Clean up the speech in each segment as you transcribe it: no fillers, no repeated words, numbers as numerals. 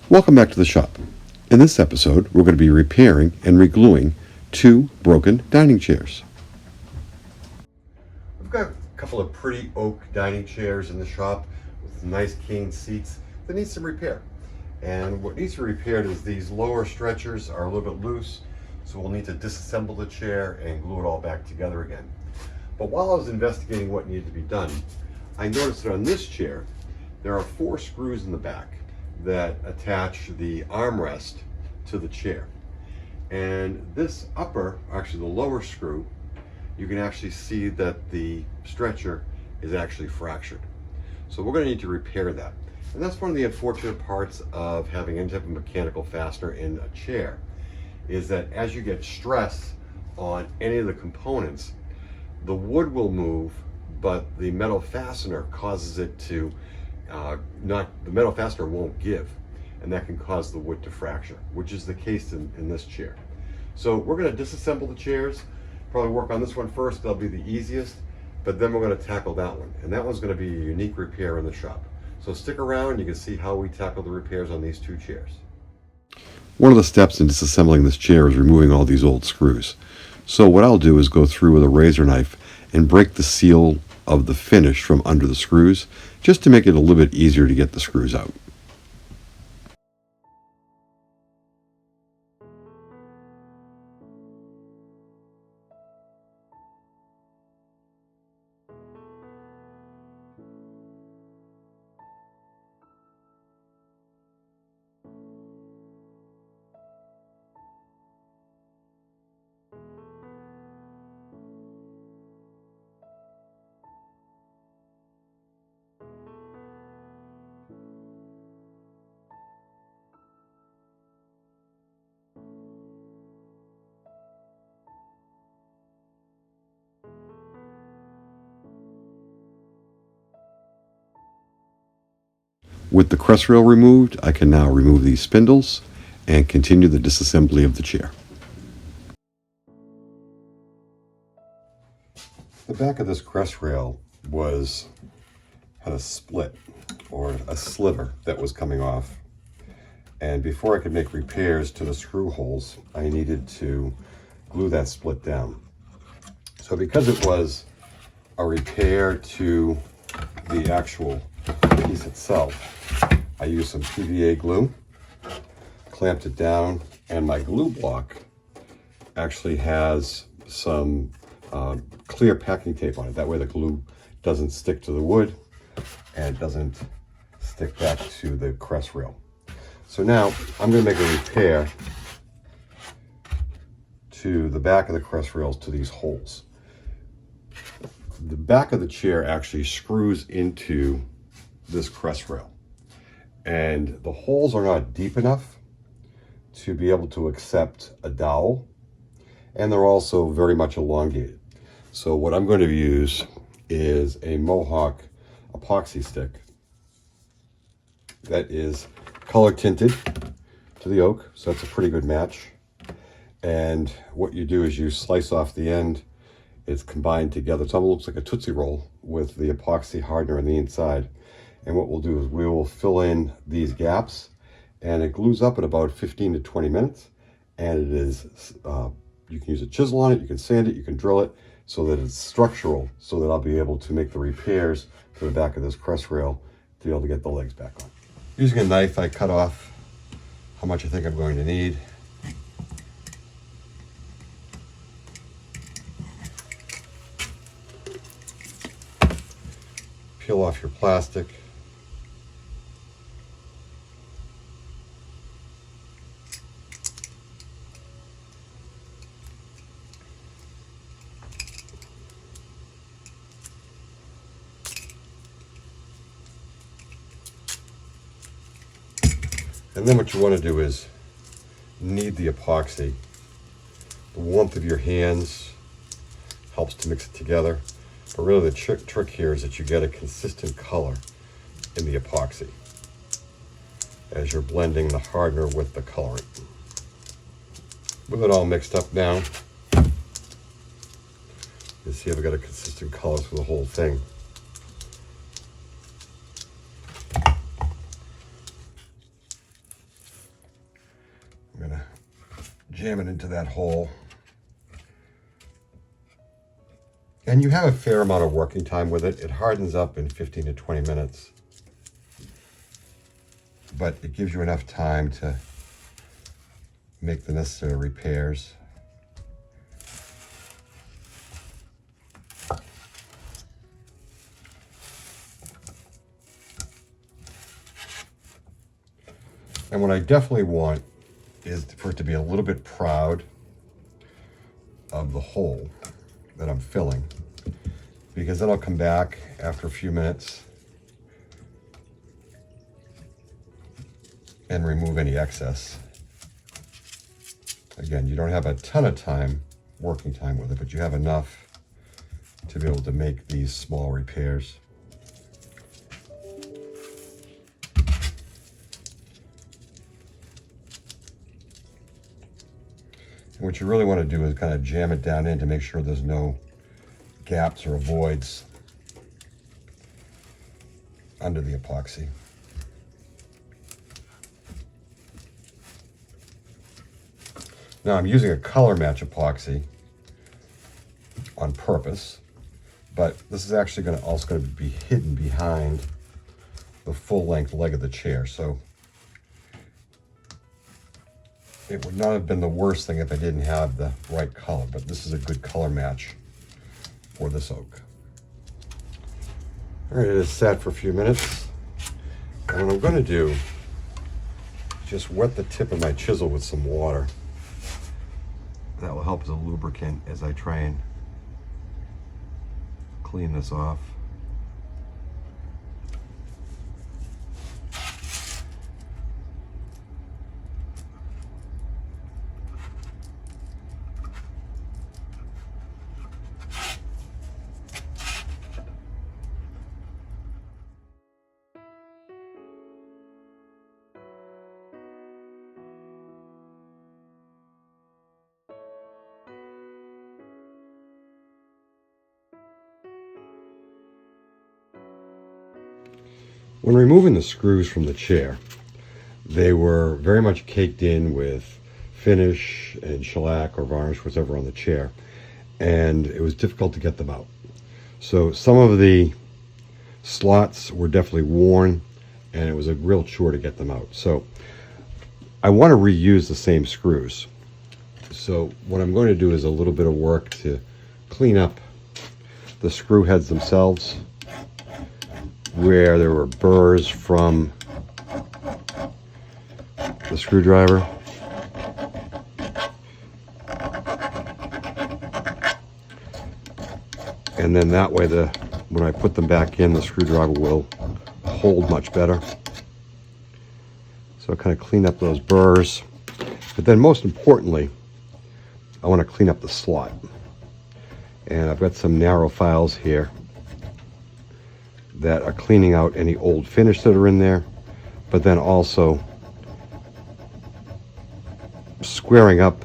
Welcome back to the shop. In this episode, we're going to be repairing and regluing two broken dining chairs. I've got a couple of pretty oak dining chairs in the shop with nice cane seats that need some repair. And what needs to be repaired is these lower stretchers are a little bit loose, so we'll need to disassemble the chair and glue it all back together again. But while I was investigating what needed to be done, I noticed that on this chair, there are 4 screws in the back that attach the armrest to the chair. And this upper, actually the lower screw, you can actually see that the stretcher is actually fractured. So we're going to need to repair that. And that's one of the unfortunate parts of having any type of mechanical fastener in a chair, is that as you get stress on any of the components, the wood will move, but the metal fastener causes it to the metal fastener won't give, and that can cause the wood to fracture, which is the case in this chair. So we're going to disassemble the chairs, probably work on this one first. That'll be the easiest, but then we're going to tackle that one, and that one's going to be a unique repair in the shop. So stick around, you can see how we tackle the repairs on these 2 chairs. One of the steps in disassembling this chair is removing all these old screws. So what I'll do is go through with a razor knife and break the seal of the finish from under the screws, just to make it a little bit easier to get the screws out. With the crest rail removed, I can now remove these spindles and continue the disassembly of the chair. The back of this crest rail had a split, or a sliver that was coming off. And before I could make repairs to the screw holes, I needed to glue that split down. So because it was a repair to the actual piece itself, I used some PVA glue, clamped it down, and my glue block actually has some clear packing tape on it. That way the glue doesn't stick to the wood and it doesn't stick back to the crest rail. So now I'm going to make a repair to the back of the crest rails to these holes. The back of the chair actually screws into this crest rail, and the holes are not deep enough to be able to accept a dowel, and they're also very much elongated. So what I'm going to use is a Mohawk epoxy stick that is color tinted to the oak, so that's a pretty good match. And what you do is you slice off the end. It's combined together. It almost looks like a Tootsie Roll with the epoxy hardener on the inside. And what we'll do is we will fill in these gaps, and it glues up in about 15 to 20 minutes. And it is, you can use a chisel on it, you can sand it, you can drill it so that it's structural, so that I'll be able to make the repairs to the back of this crest rail to be able to get the legs back on. Using a knife, I cut off how much I think I'm going to need. Peel off your plastic. And then what you want to do is knead the epoxy. The warmth of your hands helps to mix it together. But really the trick here is that you get a consistent color in the epoxy as you're blending the hardener with the colorant. With it all mixed up now, you see I've got a consistent color through the whole thing. jam it into that hole. And you have a fair amount of working time with it. It hardens up in 15 to 20 minutes. But it gives you enough time to make the necessary repairs. And what I definitely want is for it to be a little bit proud of the hole that I'm filling, because then I'll come back after a few minutes and remove any excess. Again, you don't have a ton of time, working time with it, but you have enough to be able to make these small repairs. And what you really want to do is kind of jam it down in to make sure there's no gaps or voids under the epoxy. Now I'm using a color match epoxy on purpose, but this is actually also going to be hidden behind the full length leg of the chair. So it would not have been the worst thing if I didn't have the right color, but this is a good color match for this oak. All right, it is sat for a few minutes. And what I'm going to do is just wet the tip of my chisel with some water. That will help as a lubricant as I try and clean this off. When removing the screws from the chair, they were very much caked in with finish and shellac or varnish, whatever on the chair, and it was difficult to get them out. So some of the slots were definitely worn, and it was a real chore to get them out. So I want to reuse the same screws. So what I'm going to do is a little bit of work to clean up the screw heads themselves, where there were burrs from the screwdriver. And then that way, when I put them back in, the screwdriver will hold much better. So I kind of clean up those burrs. But then most importantly, I want to clean up the slot. And I've got some narrow files here that are cleaning out any old finish that are in there, but then also squaring up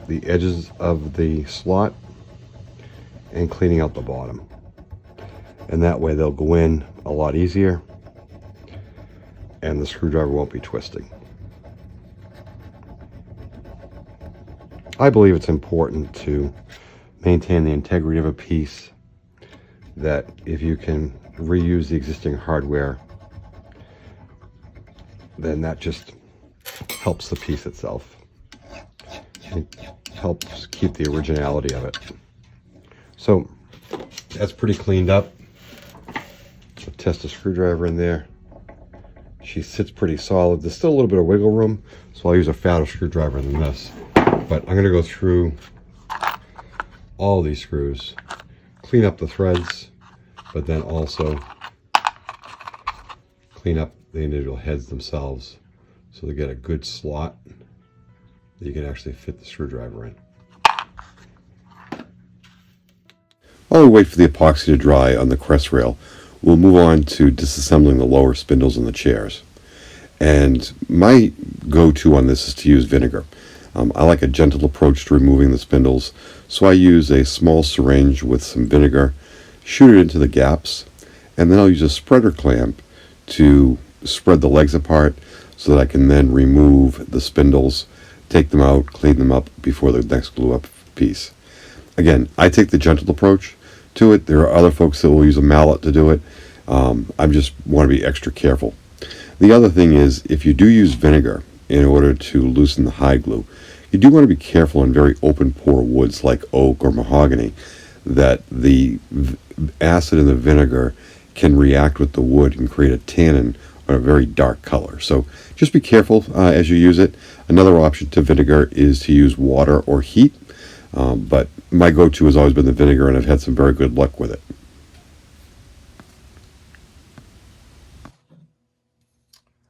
the edges of the slot and cleaning out the bottom. And that way they'll go in a lot easier and the screwdriver won't be twisting. I believe it's important to maintain the integrity of a piece, that if you can reuse the existing hardware, then that just helps the piece itself. It helps keep the originality of it. So that's pretty cleaned up. I'll test a screwdriver in there. She sits pretty solid. There's still a little bit of wiggle room, so I'll use a fatter screwdriver than this. But I'm going to go through all these screws, clean up the threads, but then also clean up the individual heads themselves so they get a good slot that you can actually fit the screwdriver in. While we wait for the epoxy to dry on the crest rail, we'll move on to disassembling the lower spindles in the chairs. And my go-to on this is to use vinegar. I like a gentle approach to removing the spindles, so I use a small syringe with some vinegar, shoot it into the gaps, and then I'll use a spreader clamp to spread the legs apart so that I can then remove the spindles take them out, clean them up before the next glue up piece. Again, I take the gentle approach to it. There are other folks that will use a mallet to do it. I just want to be extra careful. The other thing is, if you do use vinegar in order to loosen the hide glue, you do want to be careful on very open pore woods like oak or mahogany, that the acid in the vinegar can react with the wood and create a tannin or a very dark color. So just be careful as you use it. Another option to vinegar is to use water or heat, but my go-to has always been the vinegar, and I've had some very good luck with it.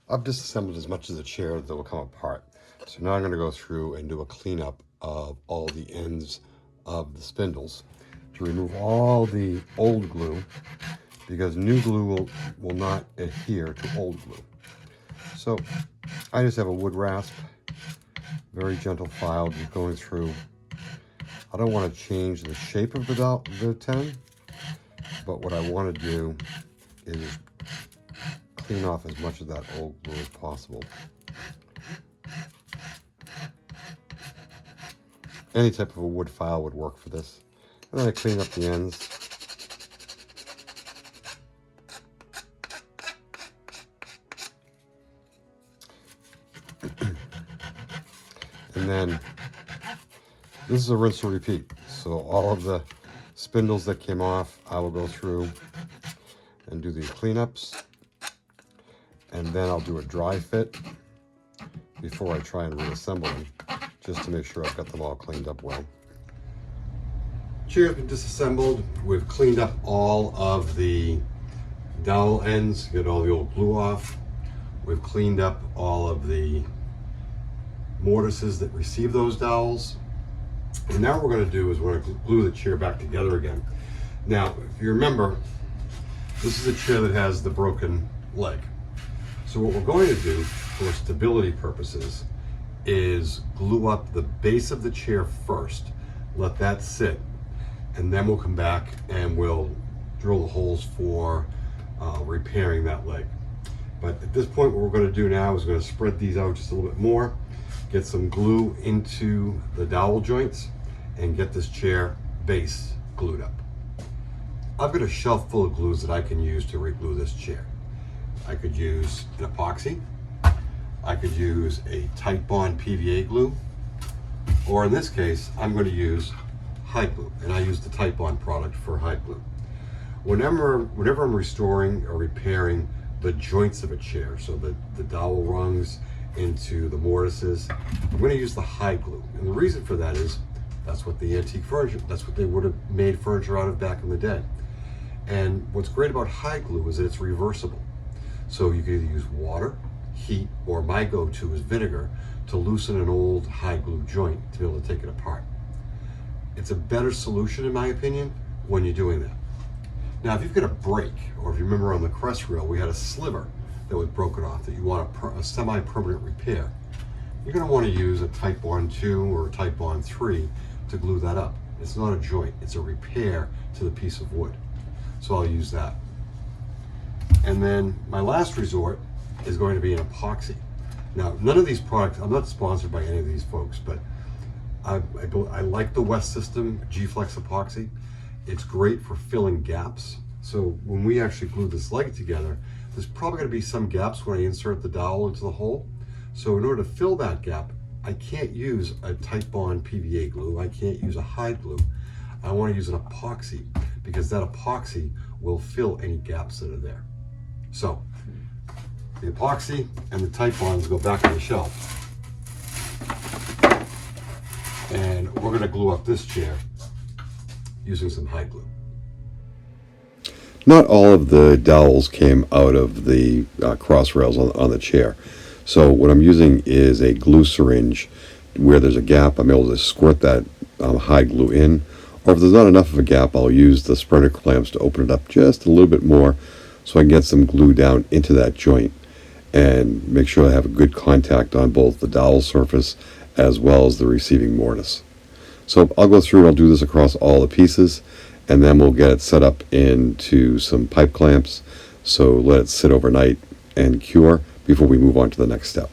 I've disassembled as much of the chair that will come apart. So now I'm going to go through and do a cleanup of all the ends of the spindles to remove all the old glue, because new glue will not adhere to old glue. So I just have a wood rasp, very gentle file, just going through. I don't want to change the shape of the tenon, but what I want to do is clean off as much of that old glue as possible. Any type of a wood file would work for this. And then I clean up the ends. And then this is a rinse and repeat. So all of the spindles that came off, I will go through and do the cleanups. And then I'll do a dry fit before I try and reassemble them, just to make sure I've got them all cleaned up well. Chair's been disassembled. We've cleaned up all of the dowel ends, get all the old glue off. We've cleaned up all of the mortises that receive those dowels. And now what we're going to do is we're going to glue the chair back together again. Now, if you remember, this is a chair that has the broken leg. So what we're going to do for stability purposes is glue up the base of the chair first, let that sit, and then we'll come back and we'll drill the holes for repairing that leg. But at this point, what we're going to do now is we're going to spread these out just a little bit more, get some glue into the dowel joints, and get this chair base glued up. I've got a shelf full of glues that I can use to reglue this chair. I could use an epoxy, I could use a tight bond PVA glue, or in this case, I'm going to use hide glue, and I use the tight bond product for hide glue. Whenever I'm restoring or repairing the joints of a chair, so the dowel rungs into the mortises, I'm going to use the hide glue. And the reason for that is that's what the antique furniture, that's what they would have made furniture out of back in the day. And what's great about hide glue is that it's reversible. So you can either use water, heat, or my go-to is vinegar to loosen an old hide glue joint to be able to take it apart. It's a better solution, in my opinion, when you're doing that. Now, if you've got a break, or if you remember on the crest rail, we had a sliver that was broken off that you want a semi-permanent repair, you're going to want to use a Type Bond 2 or a Type Bond 3 to glue that up. It's not a joint, it's a repair to the piece of wood. So I'll use that. And then my last resort is going to be an epoxy. Now, none of these products, I'm not sponsored by any of these folks, but I like the West System G-Flex epoxy. It's great for filling gaps. So when we actually glue this leg together, there's probably going to be some gaps when I insert the dowel into the hole. So in order to fill that gap, I can't use a tight bond PVA glue. I can't use a hide glue. I want to use an epoxy, because that epoxy will fill any gaps that are there. So the epoxy and the tight bonds go back on the shelf. And we're going to glue up this chair using some hide glue. Not all of the dowels came out of the cross rails on the chair. So what I'm using is a glue syringe. Where there's a gap, I'm able to squirt that hide glue in. Or if there's not enough of a gap, I'll use the spreader clamps to open it up just a little bit more so I can get some glue down into that joint and make sure I have a good contact on both the dowel surface as well as the receiving mortise. So I'll go through and I'll do this across all the pieces, and then we'll get it set up into some pipe clamps. So let it sit overnight and cure before we move on to the next step.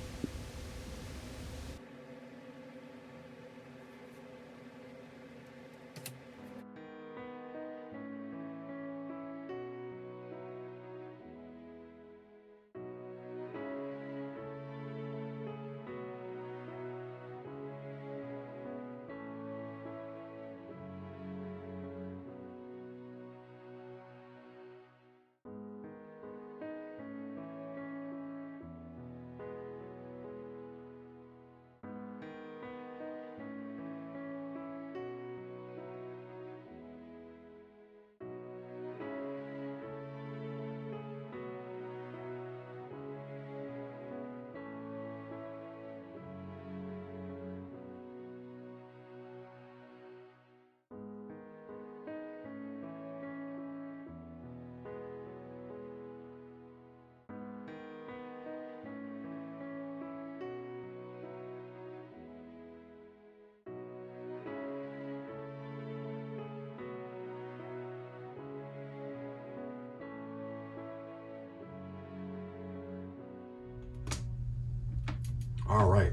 All right,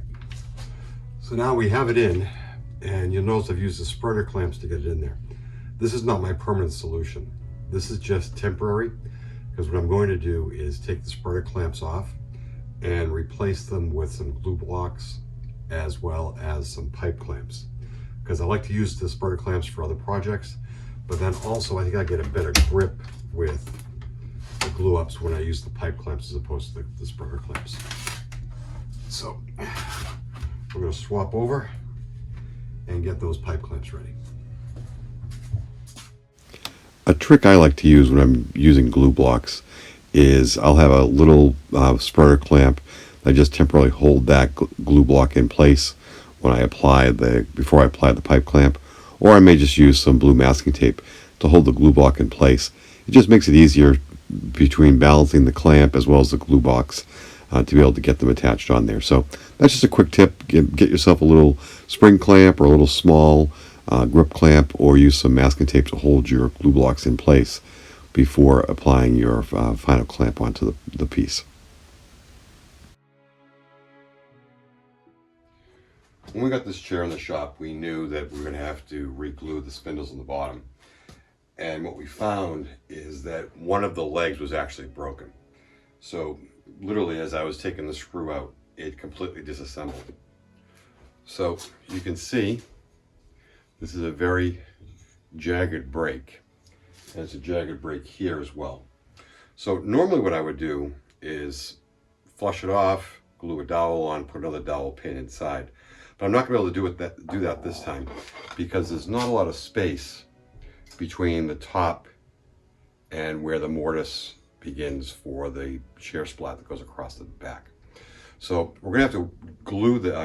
so now we have it in, and you'll notice I've used the spreader clamps to get it in there. This is not my permanent solution. This is just temporary, because what I'm going to do is take the spreader clamps off and replace them with some glue blocks as well as some pipe clamps, because I like to use the spreader clamps for other projects, but then also I think I get a better grip with the glue ups when I use the pipe clamps as opposed to the spreader clamps. So we're going to swap over and get those pipe clamps ready. A trick I like to use when I'm using glue blocks is I'll have a little spreader clamp that just temporarily hold that glue block in place when I apply before I apply the pipe clamp, or I may just use some blue masking tape to hold the glue block in place. It just makes it easier between balancing the clamp as well as the glue box to be able to get them attached on there. So that's just a quick tip. Get yourself a little spring clamp or a little small grip clamp, or use some masking tape to hold your glue blocks in place before applying your final clamp onto the piece. When we got this chair in the shop, we knew that we were going to have to reglue the spindles on the bottom. And what we found is that one of the legs was actually broken. So literally, as I was taking the screw out, it completely disassembled. So you can see this is a very jagged break. And it's a jagged break here as well. So normally what I would do is flush it off, glue a dowel on, put another dowel pin inside. But I'm not going to be able to do that this time, because there's not a lot of space between the top and where the mortise begins for the chair splat that goes across the back. So we're going to have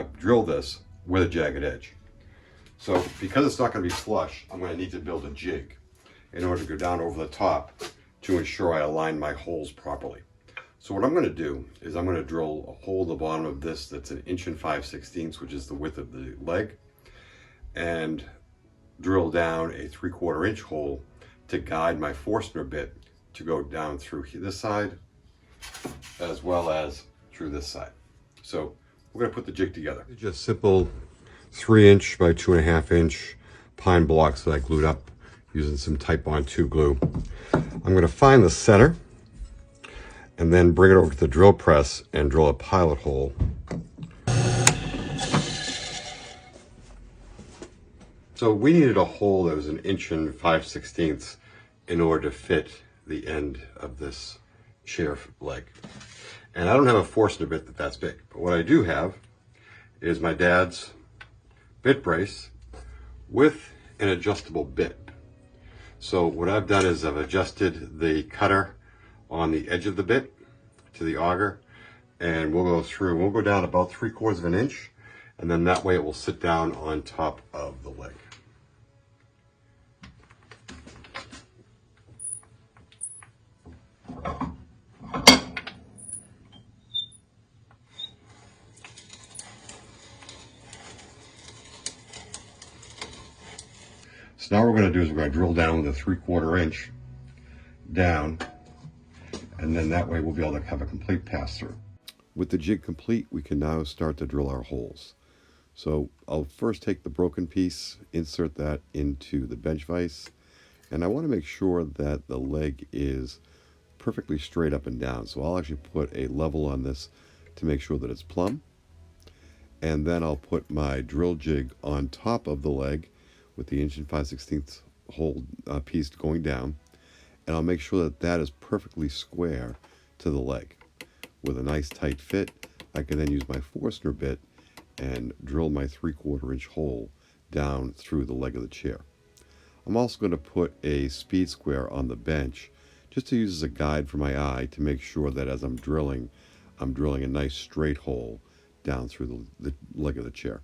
to drill this with a jagged edge. So because it's not going to be flush, I'm going to need to build a jig in order to go down over the top to ensure I align my holes properly. So what I'm going to do is I'm going to drill a hole in the bottom of this that's 1 5/16 inches, which is the width of the leg, and drill down a 3/4 inch hole to guide my Forstner bit to go down through this side as well as through this side. So we're going to put the jig together. Just simple 3" by 2.5" pine blocks that I glued up using some Titebond 2 glue. I'm going to find the center and then bring it over to the drill press and drill a pilot hole. So we needed a hole that was 1 5/16 inches in order to fit the end of this chair leg. And I don't have a Forstner bit that's big, but what I do have is my dad's bit brace with an adjustable bit. So what I've done is I've adjusted the cutter on the edge of the bit to the auger, and we'll go down about 3/4 inch, and then that way it will sit down on top of the leg. So now what we're going to do is we're going to drill down with a 3/4 inch down, and then that way we'll be able to have a complete pass through. With the jig complete, we can now start to drill our holes. So I'll first take the broken piece, insert that into the bench vise, and I want to make sure that the leg is perfectly straight up and down. So I'll actually put a level on this to make sure that it's plumb, and then I'll put my drill jig on top of the leg with the 1 5/16 inches hole piece going down, and I'll make sure that that is perfectly square to the leg. With a nice tight fit, I can then use my Forstner bit and drill my 3/4 inch hole down through the leg of the chair. I'm also going to put a speed square on the bench just to use as a guide for my eye to make sure that as I'm drilling a nice straight hole down through the leg of the chair.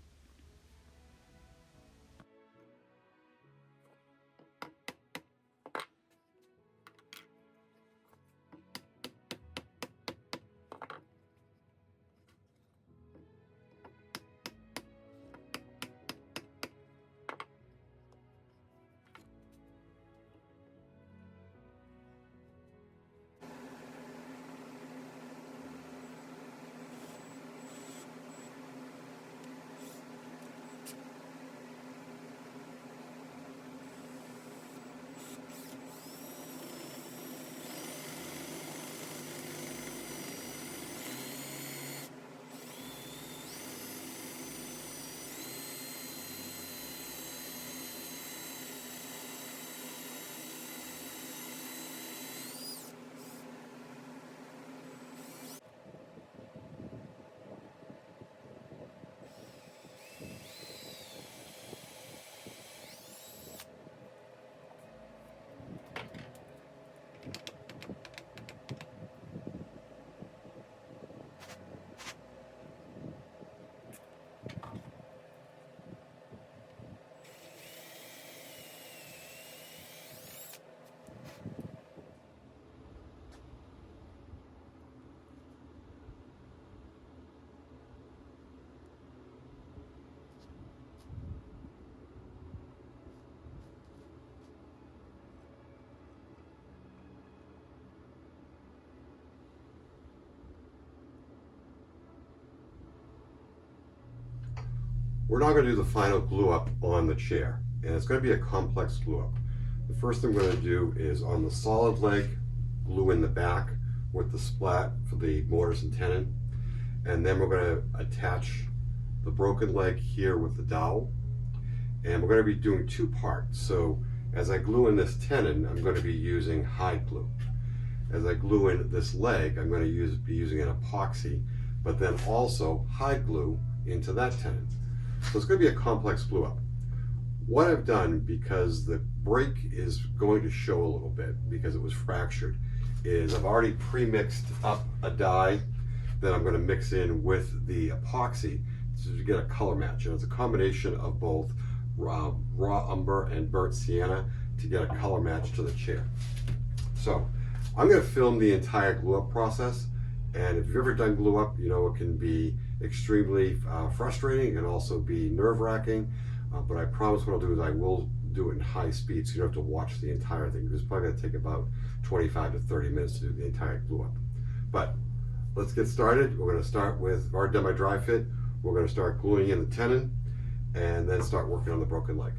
We're now going to do the final glue up on the chair, and it's going to be a complex glue up. The first thing we're going to do is on the solid leg, glue in the back with the splat for the mortise and tenon, and then we're going to attach the broken leg here with the dowel, and we're going to be doing two parts. So as I glue in this tenon, I'm going to be using hide glue. As I glue in this leg, I'm going to be using an epoxy, but then also hide glue into that tenon. So it's going to be a complex glue up. What I've done, because the break is going to show a little bit because it was fractured, is I've already pre-mixed up a dye that I'm going to mix in with the epoxy to get a color match. And it's a combination of both raw umber and burnt sienna to get a color match to the chair. So I'm going to film the entire glue up process, and if you've ever done glue up, you know it can be extremely frustrating. It can also be nerve-wracking, but I promise what I'll do is I will do it in high speed, so you don't have to watch the entire thing. It's probably going to take about 25 to 30 minutes to do the entire glue up. But let's get started. We're going to start with, I've already done my dry fit. We're going to start gluing in the tenon and then start working on the broken leg.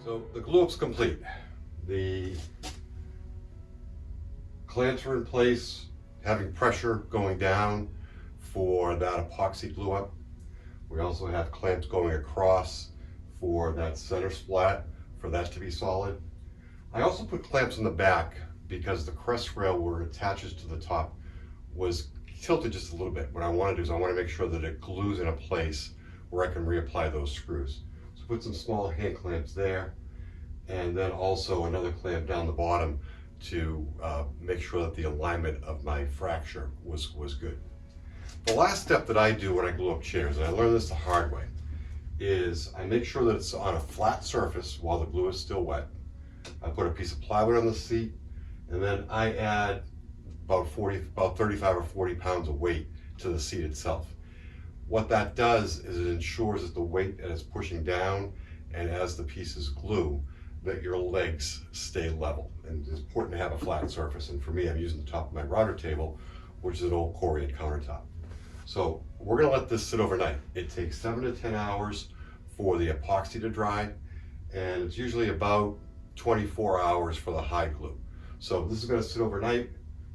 So the glue up's complete. The clamps are in place, having pressure going down for that epoxy glue up. We also have clamps going across for that center splat, for that to be solid. I also put clamps in the back because the crest rail where it attaches to the top was tilted just a little bit. What I want to do is I want to make sure that it glues in a place where I can reapply those screws. So put some small hand clamps there, and then also another clamp down the bottom to make sure that the alignment of my fracture was good. The last step that I do when I glue up chairs, and I learned this the hard way, is I make sure that it's on a flat surface while the glue is still wet. I put a piece of plywood on the seat, and then I add about 35 or 40 pounds of weight to the seat itself. What that does is it ensures that the weight is pushing down, and as the pieces glue, that your legs stay level. And it's important to have a flat surface. And for me, I'm using the top of my router table, which is an old Corian countertop. So we're gonna let this sit overnight. It takes 7 to 10 hours for the epoxy to dry, and it's usually about 24 hours for the hide glue. So this is gonna sit overnight.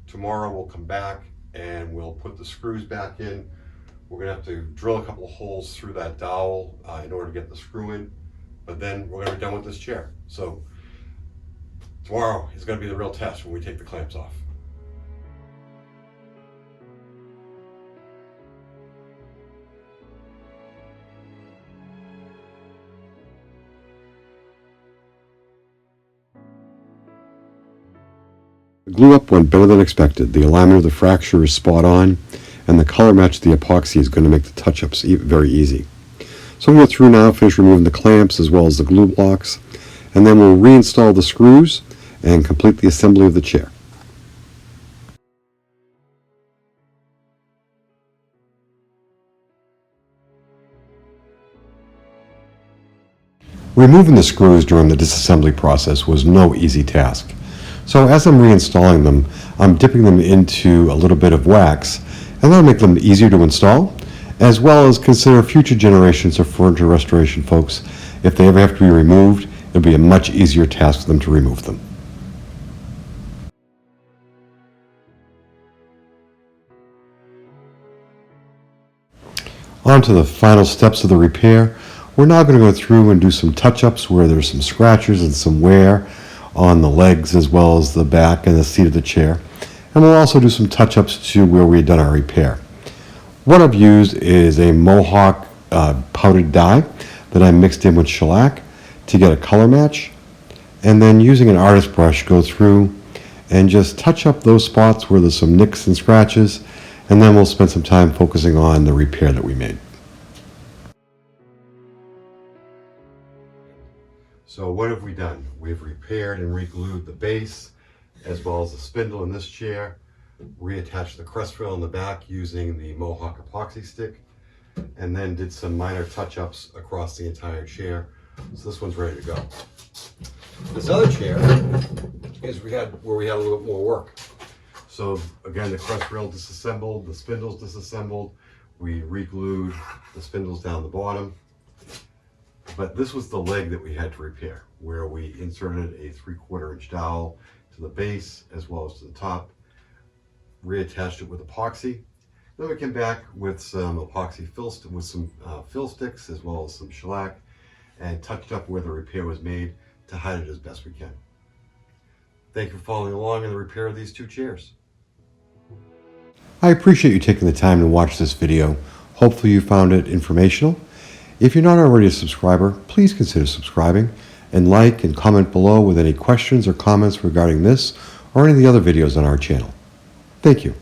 Tomorrow we'll come back and we'll put the screws back in. We're gonna have to drill a couple of holes through that dowel in order to get the screw in, but then we're gonna be done with this chair. So tomorrow is gonna be the real test when we take the clamps off. The glue up went better than expected. The alignment of the fracture is spot on, and the color match of the epoxy is going to make the touch-ups very easy. So I'm going to go through now, finish removing the clamps as well as the glue blocks, and then we'll reinstall the screws and complete the assembly of the chair. Removing the screws during the disassembly process was no easy task. So as I'm reinstalling them, I'm dipping them into a little bit of wax, and that'll make them easier to install, as well as consider future generations of furniture restoration folks. If they ever have to be removed, it'll be a much easier task for them to remove them. On to the final steps of the repair. We're now going to go through and do some touch-ups where there's some scratches and some wear on the legs as well as the back and the seat of the chair. And we'll also do some touch-ups to where we had done our repair. What I've used is a Mohawk powdered dye that I mixed in with shellac to get a color match. And then using an artist brush, go through and just touch up those spots where there's some nicks and scratches. And then we'll spend some time focusing on the repair that we made. So what have we done? We've repaired and re-glued the base as well as the spindle in this chair, reattached the crest rail in the back using the Mohawk epoxy stick, and then did some minor touch-ups across the entire chair. So this one's ready to go. This other chair is where we had a little bit more work. So again, the crest rail disassembled, the spindles disassembled, we re-glued the spindles down the bottom. But this was the leg that we had to repair, where we inserted a 3/4 inch dowel to the base as well as to the top, reattached it with epoxy. Then we came back with some epoxy fill sticks as well as some shellac, and touched up where the repair was made to hide it as best we can. Thank you for following along in the repair of these two chairs. I appreciate you taking the time to watch this video. Hopefully you found it informational. If you're not already a subscriber, please consider subscribing and like and comment below with any questions or comments regarding this or any of the other videos on our channel. Thank you.